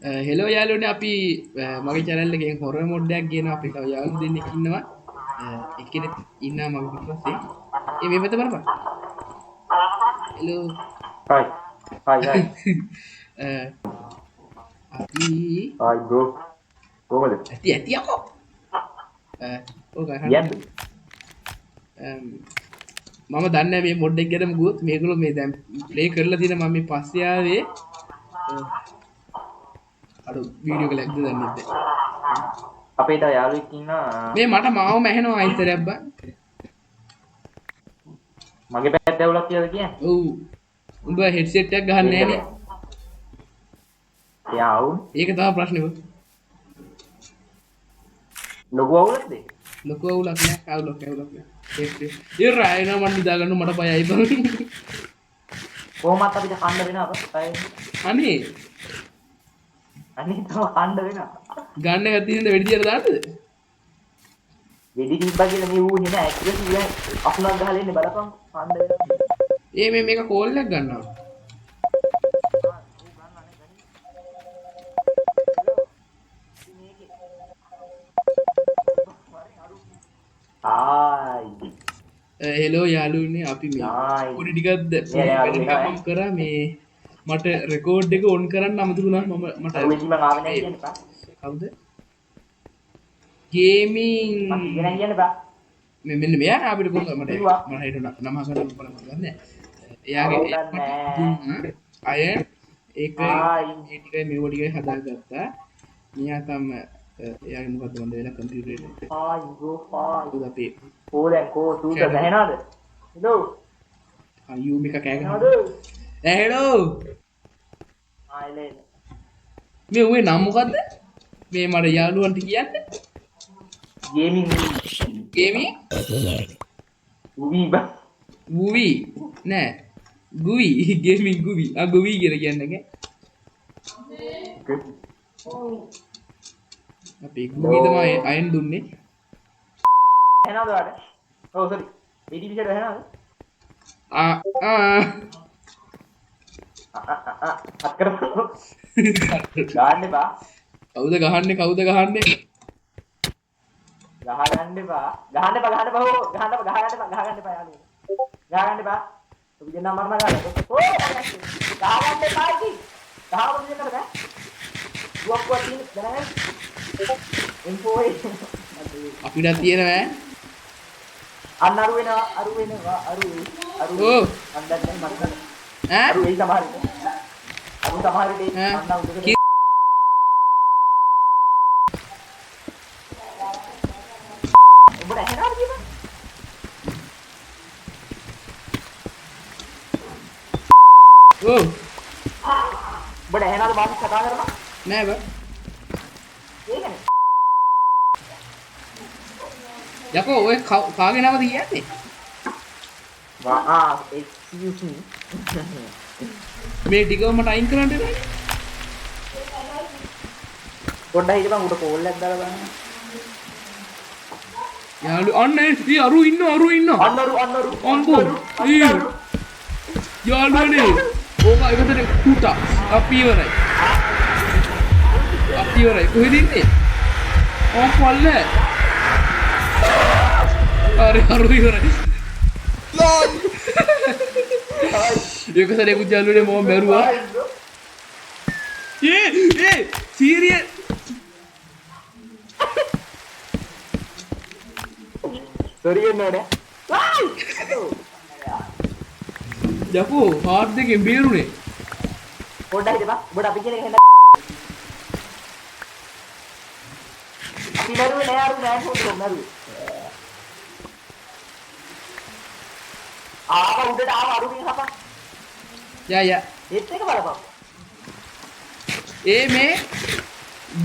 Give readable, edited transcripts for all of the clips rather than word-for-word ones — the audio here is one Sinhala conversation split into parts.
හෙලෝ යාලුවනේ අපි මගේ channel එකෙන් horror mode එකක් ගේනවා අපි තව යාළු දෙන්නෙක් ඉන්නවා එක්කෙනෙක් ඉන්නවා මගේ පිටපස්සේ මේ පැත්ත බලපන් හෙලෝ Hi. Hi, hi. අපි Hi, bro. කොහමද? ඇති යකෝ ඕක අහන්න යන්න. මම දන්නේ මේ මොඩ් එක ගැනම ගියොත් මේගොල්ලෝ මේ දැන් ප්ලේ කරලා තියෙන මම මේ පස්සේ ආවේ අර වීඩියෝ එක ලැග්ද දන්නේ නැහැ අපේ තව යාළුවෙක් ඉන්නවා. මේ මට මාවම ඇහෙනවා අයිතරයක් බං මගේ පැත්ත ඇවුලක් කියලා කියන්නේ. ඔව් උඹ හෙඩ්සෙට් එකක් ගහන්නේ නැහැ නේ එයා අවුල්. ඒක තමයි ප්‍රශ්නේ බං ලොකු අවුලක්ද? ලොකු අවුලක් නෑ අවුලක් නෑ ඒ රායන මන් නිදාගන්න මට බයයි බං කොහොමත් අපිට කන්න වෙනවා අපේ. අනේ අනිත් තව කන්න වෙනවා. ගන්න එක තියෙනද වෙඩි තියලා දාන්නද වෙඩි තිබ්බා කියලා මේ ඌ හෙන ඇක්ටිව් කියලා අකුණක් ගහලා ඉන්නේ බලපන් කන්න වෙනවා. මේක කෝල් එකක් ගන්නවා ආයි. හෙලෝ යාළුවනේ අපි මේ ආයි. පොඩි ටිකක් කරා මේ මට රෙකෝඩ් එක ඔන් කරන්න අමතක වුණා මට වෙඩි මම ආවේ නැහැ කියන්න බා. කවුද ගේමින් මම ඉගෙන කියන්න බා. මෙන්න මෙයා අපිට කොහොමද මට හිතුණා නම හදන්න බලන්න ගන්න එයාගේ අයන් ඒක ඒ ටිකයි මේව ටිකයි හදාගත්තා මෙයා තමයි එයාගේ මොකද්ද මන්ද වෙලා කම්පියුටර් එකට ආයි බ්‍රෝ ආයි. උද අපේ කොහෙන් කෝ සූත දැහෙනවද? හෙලෝ. අයියෝ මේක කෑ ගහනවා නේද? හෙලෝ ආයිලේ. මේ උේ නම මොකද්ද මේ මට යාළුවන්ට කියන්නේ ගේමින් උවි බා ගුවි නෑ ගුවි ගේමින් ගුවි ගුවි කියලා කියන්නේ අපේ ගුවි තමයි අයන් දුන්නේ එහෙනවද ඔයාලට? ඔව් සෝරි. වෙඩි පිටට එහෙනවද? අත් කරපො. ගහන්න එපා. කවුද ගහන්නේ කවුද ගහන්නේ ගහන්න එපා. ගහන්න එපා ගහන්න එපා. ඕ ගහන්න එපා ගහන්න එපා යාළුවෝ. ගහන්න එපා. ඔබ දෙන්නා මරණ ගහන්න. ඕ ගහන්න එපා ඉතින්. ගහවොත් දෙන්නද බෑ. දුවක්වත් තියෙන දැනගන්න. ඉන්ෆෝ අපිට තියෙනවා අන්න අරු වෙනවා ඕ අන්දත් මට ඈ අරු වෙයි සමහර විට අරු සමහර විට අන්න උදේට ඔබට ඇහෙනවද කියන්න ඕ ඔබට ඇහෙනවද මාත් කතා කරනවා නෑ බා ඒකනේ යකෝ ඔය කාගේ නමද කියන්නේ excuse me මේ ටිකව මට අයින් කරන්න බෑ පොඩ්ඩක් හිටපන් උඩ කෝල් එකක් දාලා බලන්න යාළු අන්න ඒ අරු ඉන්නවා අන්කෝ යාළුවනේ ඕක එකතන කුටා අපි ඉවරයි කොහෙද ඉන්නේ පල්ල අරු ඉවරයි ඒක සරේකුත් යාළුවනේ මම මැරුවා සීරියස් sorry වෙනවනේ යකෝ හાર્ට් දෙකෙන් බේරුනේ පොඩ්ඩක් හිටපන් ඔබට අපි කියන එක හෙන්න අපි මරුවේ නෑ අරු නෑ පොඩ්ඩක් මරුවේ උඩට ආව අරුමින් හපන් යා ඒත් එක බලපන් මේ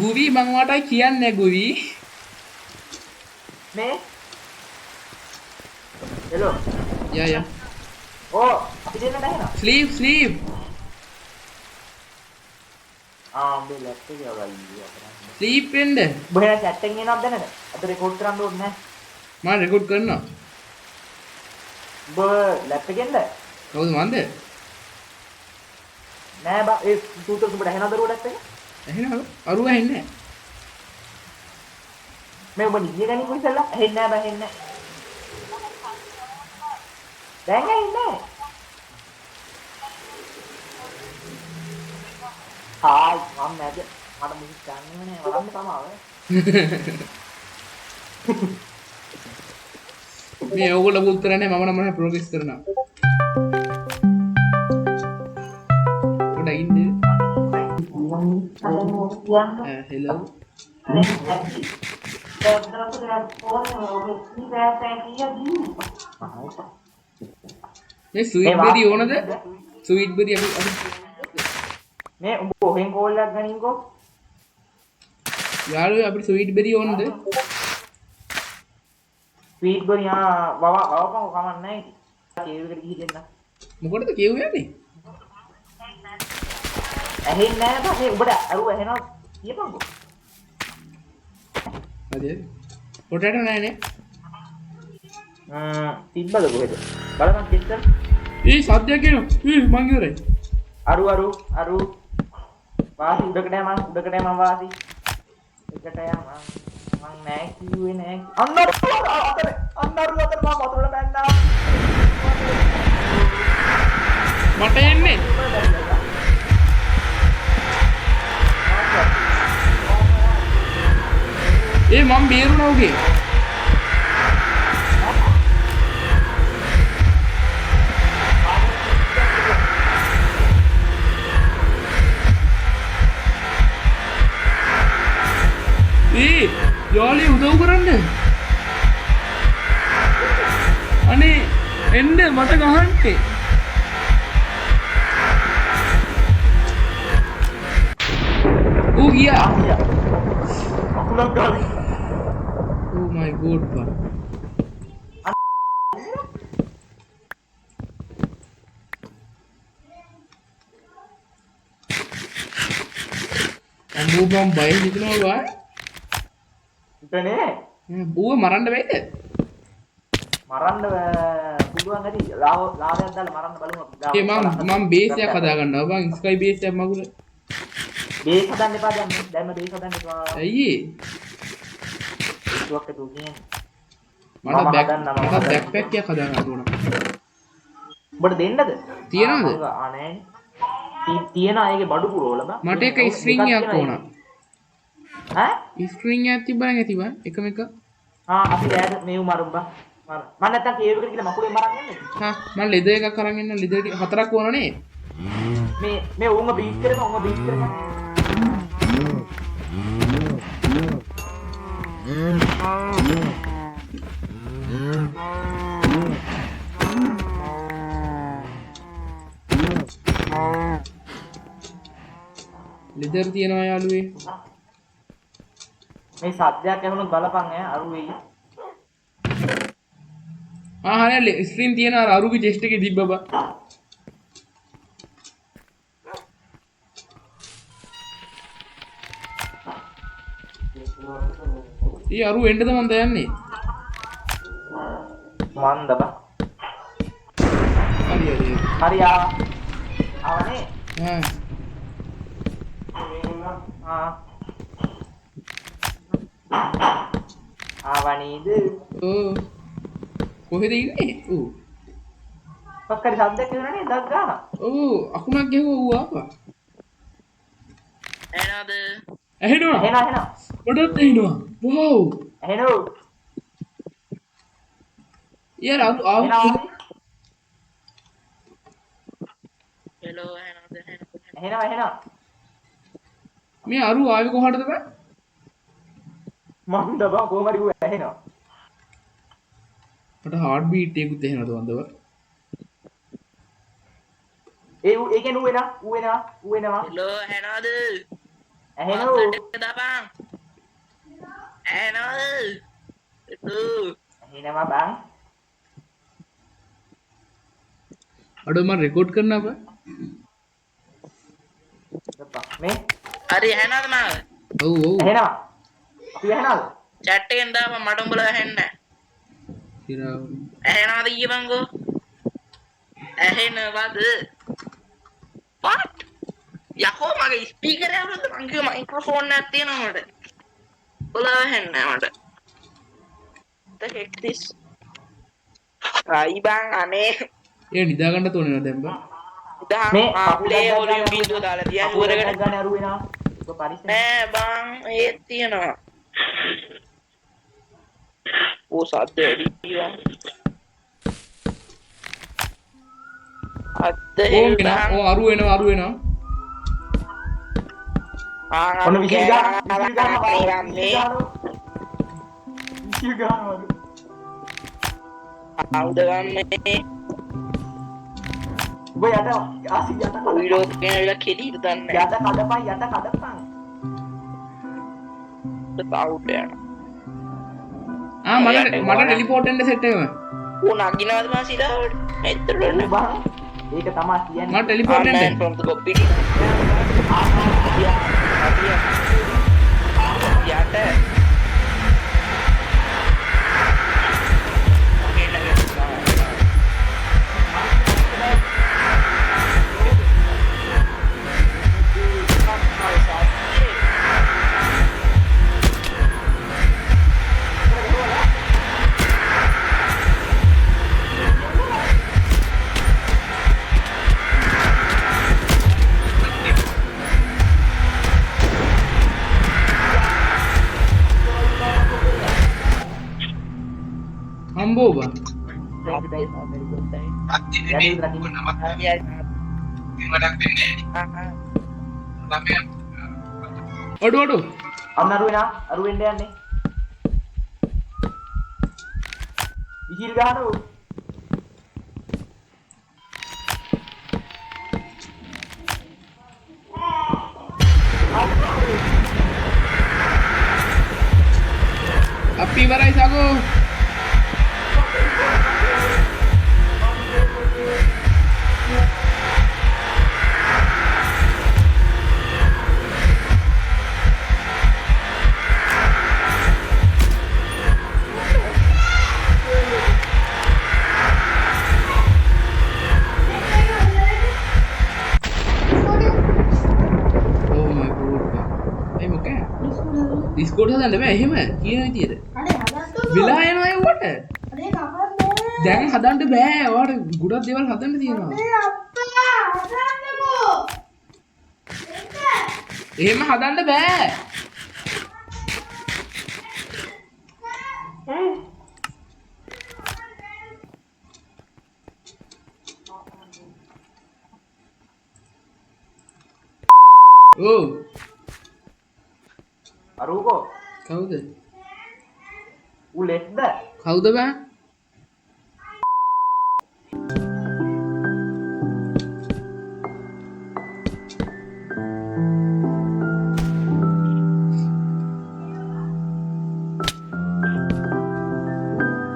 ගුවි මං වටයි කියන්නේ ගුවි මේ හෙලෝ යා ඕ අපි දෙන්න නැහෙනවා ස්ලීප් උඹේ ලැප්ටොප් එක වගේ ස්ලීප් වෙන්න ඔබ එහෙනම් chat එකෙන් එනවද දැනද අද රෙකෝඩ් කරන්න ඕනේ නැහැ මම රෙකෝඩ් කරනවා ඔබ ලැප් එකෙන්ද කවුද මන්ද නෑ බා ඒ සූත්‍ර උඹට ඇහෙනවද රෝඩ් ලැප් එක ඇහෙනවද? අරුව ඇහෙන්නේ නැහැ. මේ ඔබ නිදිය ගනින් ඉස්සෙල්ලා ඇහෙන්නේ නැහැ බෑ ඇහෙන්නේ නැහැ. දැන් ඇහෙන්නේ නැහැ. හායි මම නැද මට මුලික් ගන්නෙම නෑ වරන්න තමයි. මේ ඕගොල්ලෝ උත්තර නැහැ මම නම් මම ප්‍රෝග්‍රස් කරනවා. පොඩ්ඩක් ඉන්න. හෙලෝ. මේ ස්වීට් බෙරි ඕනද? ස්වීට් බෙරි අපි මේ උඹ ඔහෙන් කෝල් එකක් ගනින්කෝ. යාළුවෝ අපිට ස්වීට් බෙරි ඕනද? ස්වීට් බෙරි වවපන් කමක් නැහැ ඉතින්. කේව් එකට ගිහින් දෙන්න. මොකටද කියුව යන්නේ? ඇහෙන්නේ නැහැ බා මේ උඹට අරුව ඇහෙනවා කියපන්කෝ. හරිද? පොටේටෝ නැහැනේ. තිබ්බද කොහෙද? බලන්න චෙක් ඒ සද්දයක් එනවා. මං ඉවරයි. අරු වාසි උඩකට යම වාසි. එකට යම මං නෑ කිව්වේ නෑ. අන්නරු අතර මම වතුරට බැන්නා. මට එන්නේ. මම බේරුණා උගේ. යාළුවෝ උදව් කරන්න. අනේ එන්න මට ගහන්නේ. ඌ ගියා. අකුලක් ගාලා. Oh my god bro. අම්මෝ බම් බය හිතනවා බා. ඉතනේ. ඌව මරන්න බෑද? මරන්න පුළුවන් ඇති. ලාභයක් දාලා මරන්න බලමු. මම බේස් එකක් හදා ගන්නවා බං. ස්කයි බේස් එකක් මගුල. බේස් හදන්න එපා දැන් බේස් හදන්න එපා. ඇයි ඒ? දුක්ක දුන්නේ. මට බෑක්පැක් එකක් හදා ගන්න ඕන. උඹට දෙන්නද? තියනවද? අනේ. තියෙන අයගේ බඩු පුරවල බං. මට එක ස්ට්‍රින්ග් එකක් ඕන. ඈ? ස්ට්‍රින්ග් එකක් තිබ්බනම් ඇති බං. එකම එක. අපි ඈත මේව මරුම් බං. මම නැත්තම් කේව් එකට ගිහලා මකුලෙන් මරන් යන්නේ. මම ලෙදර් එකක් අරන් එන්න. ලෙදර් හතරක් ඕනනේ. මේ උන්ව බීට් කරපන්. ලෙදර් තියනවා යාළුවේ. මේ සද්දයක් ඇහුනොත් බලපන් අරු වෙයි. හරිය ස්ක්‍රීන් තියෙන අර අරුගේ චෙස්ට් එකේ තිබ්බ බා. ඊ අරු එන්නද මන්ද යන්නේ. මන්ද බා. හරි ආවනේ. ආවනේද? ඔව්. කොහෙද ඉන්නේ? ඌ. පක්කරි සද්දයක් එනවනේ දත් ගන්න. ඔව් අකුණක් ගැහුවා ඌ ආපා. ඇහෙනවද? ඇහෙනවා. ඇහෙනවා. මටත් ඇහෙනවා. වව්. ඇහෙනෝ. යාර ආව. හෙලෝ ඇහෙනවා. මේ අරු ආවේ කොහටද බෑ? මන්ද බා කොහමද ඌ ඇහෙනවා. මට හાર્ට් බීට් එකකුත් එහෙනවද වන්දව? ඒ කියන්නේ ඌ එනවා. හෙලෝ ඇහෙනවද? ඇහෙනෝ. දාපන්. ඇහෙනවද? ඇහෙනවා බං. අඩෝ මම රෙකෝඩ් කරනවා බා. මේ හරි ඇහෙනවද මාව? ඔව්. ඇහෙනවා. අපි ඇහෙනවද? chat එකෙන් දාපන් මට උඹලා ඇහෙන්නේ ඉරාව. ඇහෙනවද කියපන්කෝ? ඇහෙනවද? what? යකෝ මගේ ස්පීකර් එක වලද මං කිව්ව මයික්‍රොෆෝන් එකක් තියෙනවා මට. ඔලා ඇහෙන්නේ නැහැ මට. හෙක්ටිස්. බං අනේ. ඒ නිදා ගන්න තෝරනවා දැන් බං. මේ ප්ලේ වොලියම් බිඳුව දාලා තියන්න උරකට. ගන්න අරු වෙනවා. ඒක පරිස්සම්. නෑ බං ඒත් තියෙනවා. ඕ සද්ද වැඩි බං. ඕ අරු වෙනවා. ඔන්න විසිල් ගන්නවා. අවුද ගන්නේ ඔබ යට ආසි යට වීඩියෝ එකේ කෙලිද දන්නේ යට කඩපන් අවුට් යනවා මට ටෙලිපෝට් වෙන්න සෙට් එකම ඌ නගිනවද මම සිතාවට මෙතන බං ඒක තමයි කියන්නේ මට ටෙලිපෝට් වෙන්න from the copy යට හම්බෝ බං අඩු අන්න අරු වෙන්න යන්නේ විහිල් ගන්නෝ අපි ඉවරයි සගෝ Discord හදන්න බෑ එහෙම කියන විදියට. වෙලා යනවා ඒවට. දැන් හදන්න බෑ. ඔයාලට ගොඩක් දේවල් හදන්න තියෙනවා. එහෙම හදන්න බෑ. ඔව් අරුකෝ කවුද? ඌ ලෙස්ද? කවුද බං?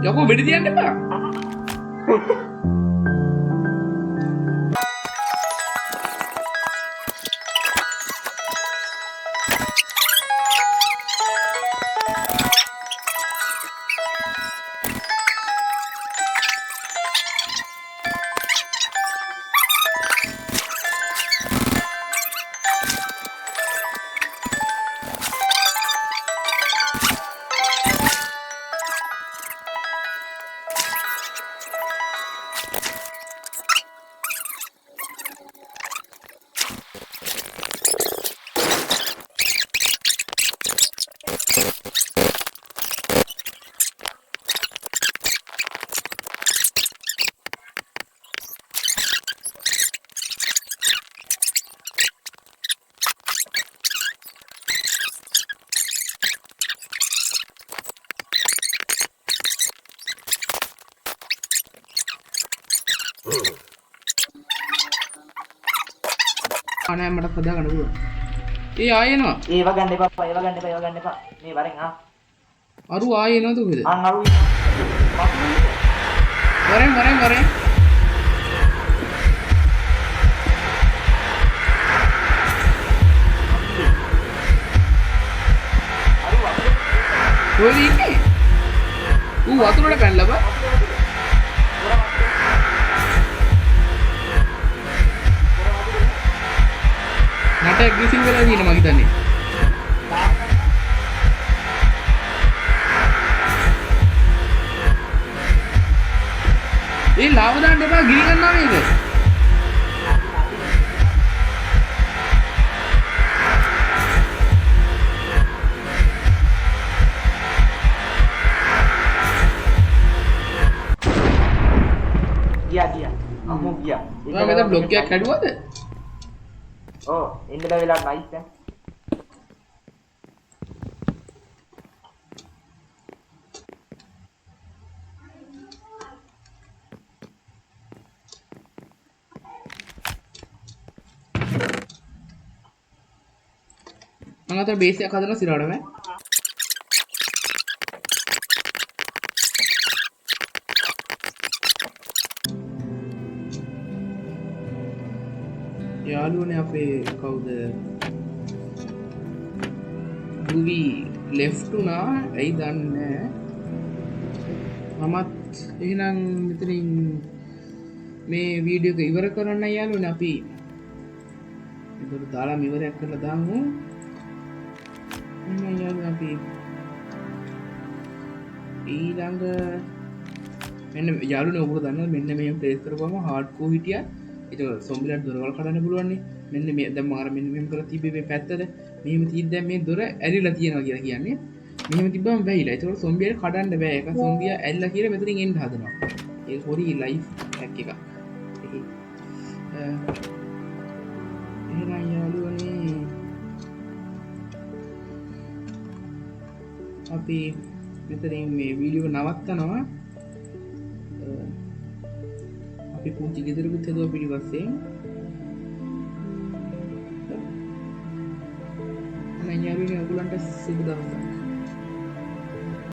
යකෝ වෙඩි තියන්න එපා. අනේ මට හදා ගන්න පුළුවන්. ඒ ආයෙ එනවා. ඒව ගන්න එපා. මේ වරෙන් අරු ආයෙ එනවද කොහෙද? අන් අරු වරෙන්. කොහෙද ඉන්නේ? ඌ වතුරට පැනලා බා. මට ඇග්‍රෙසිව් වෙලා තියෙනවා මම හිතන්නේ. ඒ ලාව දාන්න එපා ගිනි ගන්නවා මේක. ගියා. අම්මෝ ගියා. ඔයා මෙතන බ්ලොක් එකක් හැදුවද? ඔව් එන්න බෑ වෙලා නයිස් දැන්. මම අතට බේස් එකක් හදනවා සිරාවට මම. යාළුවනේ අපේ කවුද? ඩුවි ලෙෆ්ට් උනා. ඇයි දන්නේ නැහැ. මමත් එහෙනම් මෙතනින් මේ වීඩියෝ එක ඉවර කරන්න යාළුවනේ අපි. ඒක දාලා ඉවරයක් කරලා දාමු. එහෙනම් යාළුවනේ අපි ඊළඟ මෙන්න යාළුවනේ ඔබ දන්නවද මෙන්න මෙහෙම ප්ලේස් කරපුවම හાર્ඩ්කෝර් හිටියා. ඒක සොම්බිලට දොරවල් කඩන්න පුළුවන් නේ. මෙන්න මේ දැන් මම අර මෙන්න මෙහෙම කරලා තිබ්බේ මේ පැත්තට. මෙහෙම තියෙද්දි දැන් මේ දොර ඇරිලා තියෙනවා කියලා කියන්නේ. මෙහෙම තිබ්බම වැහිලා. ඒතකොට සොම්බියට කඩන්න බෑ. ඒක සොම්බියා ඇරිලා කියලා මෙතනින් එන්න හදනවා. ඒක පොඩි ලයිෆ් හැක් එකක්. එහෙනම් යාළුවනේ අපි මෙතනින් මේ වීඩියෝ නවත්තනවා. අපි පුංචි ගෙදරකුත් හදුවා පිටිපස්සේ. අනේ යාළුවනේ ඔයගලන්ට සුබ දවසක්.